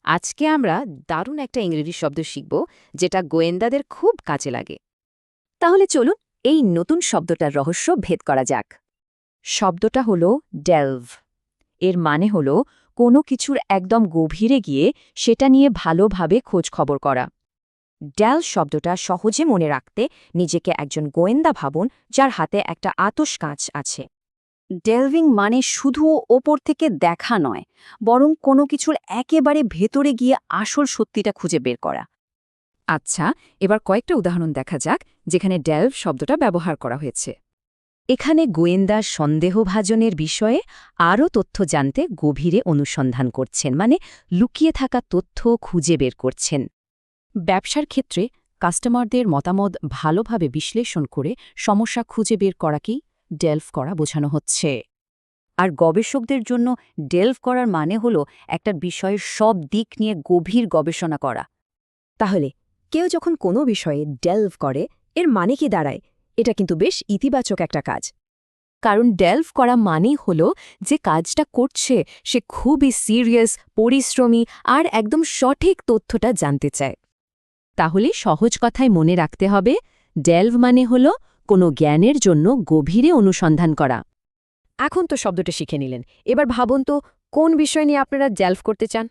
আজকে আমরা দারুণ একটা ইংরেজি শব্দ শিখব যেটা গোয়েন্দাদের খুব কাজে লাগে। তাহলে চলুন এই নতুন শব্দটার রহস্য ভেদ করা যাক। শব্দটা হলো ডেলভ। এর মানে হলো কোনো কিছুর একদম গভীরে গিয়ে সেটা নিয়ে ভালোভাবে খোঁজ খবর করা। ডেল শব্দটা সহজে মনে রাখতে নিজেকে একজন গোয়েন্দা ভাবুন যার হাতে একটা আতস কাঁচ আছে। ডেলভিং মানে শুধু ওপর থেকে দেখা নয়, বরং কোনো কিছুর একেবারে ভেতরে গিয়ে আসল সত্যিটা খুঁজে বের করা। আচ্ছা, এবার কয়েকটা উদাহরণ দেখা যাক যেখানে ডেলভ শব্দটা ব্যবহার করা হয়েছে। এখানে গোয়েন্দা সন্দেহভাজনের বিষয়ে আরও তথ্য জানতে গভীরে অনুসন্ধান করছেন, মানে লুকিয়ে থাকা তথ্য খুঁজে বের করছেন। ব্যবসার ক্ষেত্রে কাস্টমারদের মতামত ভালোভাবে বিশ্লেষণ করে সমস্যা খুঁজে বের করাকেই ডেলভ করা বোঝানো হচ্ছে। আর গবেষকদের জন্য ডেলভ করার মানে হল একটা বিষয়ের সব দিক নিয়ে গভীর গবেষণা করা। তাহলে কেউ যখন কোনো বিষয়ে ডেলভ করে এর মানে কি দাঁড়ায়? এটা কিন্তু বেশ ইতিবাচক একটা কাজ। কারণ ডেলভ করা মানেই হল যে কাজটা করছে সে খুবই সিরিয়াস, পরিশ্রমী আর একদম সঠিক তথ্যটা জানতে চায়। তাহলে সহজ কথায় মনে রাখতে হবে, ডেলভ মানে হল কোনো জ্ঞানের জন্য গভীরে অনুসন্ধান করা। এখন তো শব্দটা শিখে নিলেন, এবার ভাবুন তো কোন বিষয় নিয়ে আপনারা ডেলভ করতে চান।